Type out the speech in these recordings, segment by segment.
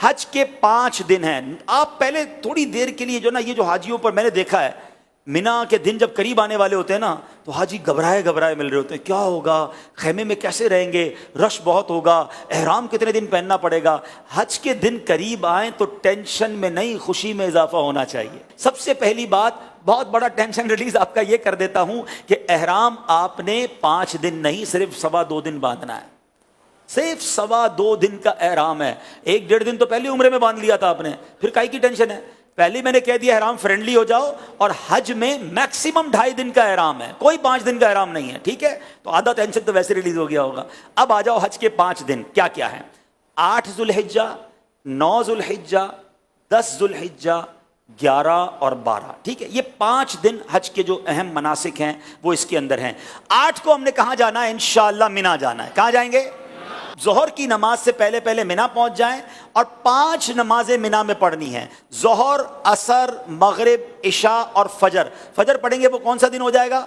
حج کے 5 دن ہیں. آپ پہلے تھوڑی دیر کے لیے جو نا، یہ جو حاجیوں پر میں نے دیکھا ہے، مینا کے دن جب قریب آنے والے ہوتے ہیں نا تو حاجی گھبرائے مل رہے ہوتے ہیں، کیا ہوگا، خیمے میں کیسے رہیں گے، رش بہت ہوگا، احرام کتنے دن پہننا پڑے گا. حج کے دن قریب آئیں تو ٹینشن میں نہیں، خوشی میں اضافہ ہونا چاہیے. سب سے پہلی بات، بہت بڑا ٹینشن ریلیز آپ کا یہ کر دیتا ہوں کہ احرام آپ نے 5 دن نہیں، صرف 2.25 دن باندھنا ہے. صرف 2.25 دن کا احرام ہے. 1.5 دن تو پہلی عمرے میں باندھ لیا تھا آپ نے، پھر کائی کی ٹینشن ہے. پہلے میں نے کہہ دیا احرام فرینڈلی ہو جاؤ، اور حج میں میکسیمم 2.5 دن کا احرام ہے، کوئی 5 دن کا احرام نہیں ہے. ٹھیک ہے، تو آدھا ٹینشن تو ویسے ریلیز ہو گیا ہوگا. اب آ جاؤ حج کے 5 دن کیا کیا ہیں. 8 ذوالحجہ، 9 ذوالحجہ، 10 ذوالحجہ، 11 اور 12. ٹھیک ہے، یہ 5 دن حج کے جو اہم مناسک ہیں وہ اس کے اندر ہیں. 8 کو ہم نے کہاں جانا ہے؟ انشاءاللہ مینا جانا ہے. کہاں جائیں گے؟ ظہر کی نماز سے پہلے مینا پہنچ جائیں، اور 5 نمازیں مینا میں پڑھنی ہیں. ظہر، عصر، مغرب، عشاء اور فجر. فجر پڑھیں گے وہ کون سا دن ہو جائے گا؟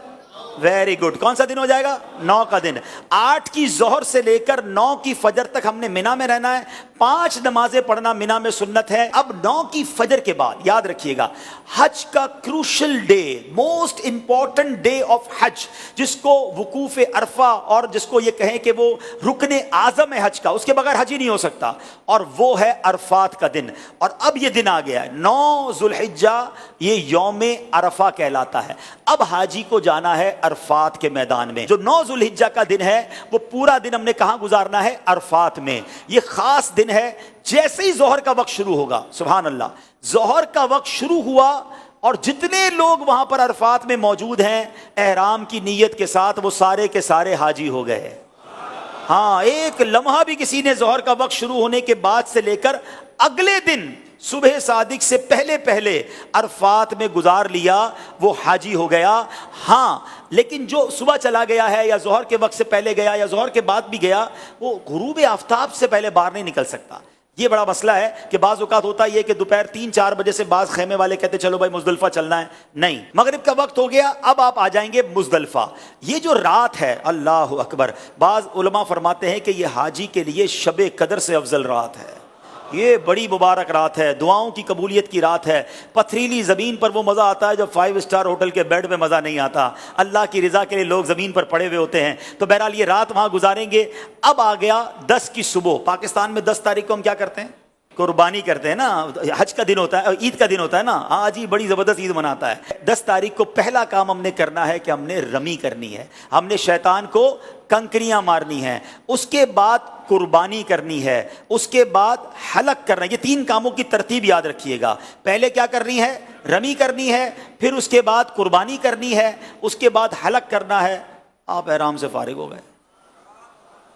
ویری گڈ، کون سا دن ہو جائے گا؟ 9 کا دن. 8 کی ظہر سے لے کر 9 کی فجر تک ہم نے مینا میں رہنا ہے. 5 نمازیں پڑھنا مینا میں سنت ہے. اب 9 کی فجر کے بعد یاد رکھیے گا، حج کا crucial day, most important day of حج، جس کو وقوف عرفہ، اور جس کو یہ کہیں کہ وہ رکن اعظم ہے حج کا، اس کے بغیر حج ہی نہیں ہو سکتا، اور وہ ہے عرفات کا دن. اور اب یہ دن آ گیا ہے 9 ذوالحجہ، یہ یوم عرفہ کہلاتا ہے. اب حاجی کو جانا ہے عرفات کے میدان میں. جو 9 ذوالحجہ کا دن ہے وہ پورا دن ہم نے کہاں گزارنا ہے؟ عرفات میں. یہ خاص دن ہے. جیسے ہی ظہر کا وقت شروع ہوگا، سبحان اللہ، ظہر کا وقت شروع ہوا اور جتنے لوگ وہاں پر عرفات میں موجود ہیں احرام کی نیت کے ساتھ، وہ سارے کے سارے حاجی ہو گئے. ہاں، ایک لمحہ بھی کسی نے ظہر کا وقت شروع ہونے کے بعد سے لے کر اگلے دن صبح صادق سے پہلے عرفات میں گزار لیا، وہ حاجی ہو گیا. ہاں، لیکن جو صبح چلا گیا ہے، یا ظہر کے وقت سے پہلے گیا، یا ظہر کے بعد بھی گیا، وہ غروب آفتاب سے پہلے باہر نہیں نکل سکتا. یہ بڑا مسئلہ ہے کہ بعض اوقات ہوتا یہ کہ دوپہر 3-4 بجے سے بعض خیمے والے کہتے چلو بھائی مزدلفہ چلنا ہے. نہیں، مغرب کا وقت ہو گیا، اب آپ آ جائیں گے مزدلفہ. یہ جو رات ہے، اللہ اکبر، بعض علماء فرماتے ہیں کہ یہ حاجی کے لیے شب قدر سے افضل رات ہے. یہ بڑی مبارک رات ہے، دعاؤں کی قبولیت کی رات ہے. پتھریلی زمین پر وہ مزہ آتا ہے جو 5 اسٹار ہوٹل کے بیڈ میں مزہ نہیں آتا. اللہ کی رضا کے لیے لوگ زمین پر پڑے ہوئے ہوتے ہیں. تو بہرحال یہ رات وہاں گزاریں گے. اب آ گیا 10 کی صبح. پاکستان میں 10 تاریخ کو ہم کیا کرتے ہیں؟ قربانی کرتے ہیں نا. حج کا دن ہوتا ہے، عید کا دن ہوتا ہے نا. آج ہی بڑی زبردست عید مناتا ہے. 10 تاریخ کو پہلا کام ہم نے کرنا ہے کہ ہم نے رمی کرنی ہے. ہم نے شیطان کو کنکریاں مارنی ہیں. اس کے بعد قربانی کرنی ہے. اس کے بعد حلق کرنا ہے. یہ 3 کاموں کی ترتیب یاد رکھیے گا. پہلے کیا کرنی ہے؟ رمی کرنی ہے. پھر اس کے بعد قربانی کرنی ہے. اس کے بعد حلق کرنا ہے. آپ احرام سے فارغ ہو گئے.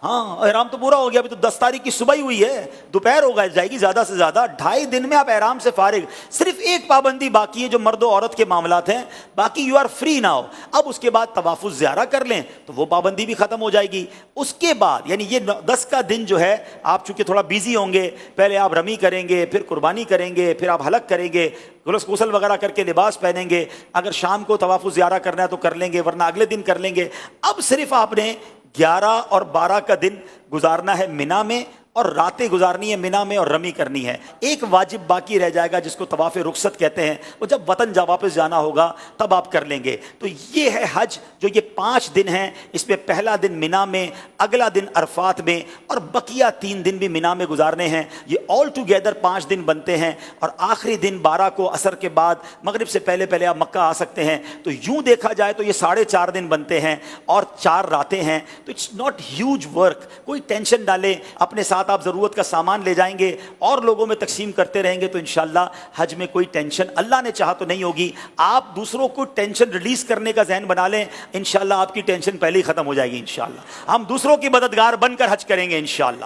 ہاں، احرام تو پورا ہو گیا. ابھی تو 10 تاریخ کی صبح ہی ہوئی ہے، دوپہر ہو جائے گی زیادہ سے زیادہ. 2.5 دن میں آپ احرام سے فارغ. صرف ایک پابندی باقی ہے جو مرد و عورت کے معاملات ہیں، باقی یو آر فری ناؤ. اب اس کے بعد طواف الزیارہ کر لیں تو وہ پابندی بھی ختم ہو جائے گی. اس کے بعد یعنی یہ 10 کا دن جو ہے، آپ چونکہ تھوڑا بیزی ہوں گے، پہلے آپ رمی کریں گے، پھر قربانی کریں گے، پھر آپ حلق کریں گے، غسل وغیرہ کر کے لباس پہنیں گے. اگر شام کو طواف الزیارہ کرنا ہے تو کر لیں گے، ورنہ اگلے دن کر لیں گے. اب صرف آپ نے 11 اور 12 کا دن گزارنا ہے مینا میں، اور راتیں گزارنی ہے مینا میں، اور رمی کرنی ہے. ایک واجب باقی رہ جائے گا جس کو طواف رخصت کہتے ہیں. وہ جب وطن واپس جانا ہوگا تب آپ کر لیں گے. تو یہ ہے حج، جو یہ 5 دن ہیں. اس میں پہلا دن مینا میں، اگلا دن عرفات میں، اور بقیہ 3 دن بھی مینا میں گزارنے ہیں. یہ آل ٹوگیدر 5 دن بنتے ہیں. اور آخری دن 12 کو عصر کے بعد مغرب سے پہلے آپ مکہ آ سکتے ہیں. تو یوں دیکھا جائے تو یہ 4.5 دن بنتے ہیں اور 4 راتیں ہیں. تو اٹس ناٹ ہیوج ورک. کوئی ٹینشن ڈالیں اپنے ساتھ، آپ ضرورت کا سامان لے جائیں گے اور لوگوں میں تقسیم کرتے رہیں گے تو انشاءاللہ حج میں کوئی ٹینشن اللہ نے چاہا تو نہیں ہوگی. آپ دوسروں کو ٹینشن ریلیز کرنے کا ذہن بنا لیں، انشاءاللہ آپ کی ٹینشن پہلے ہی ختم ہو جائے گی. انشاءاللہ ہم دوسروں کی مددگار بن کر حج کریں گے انشاءاللہ.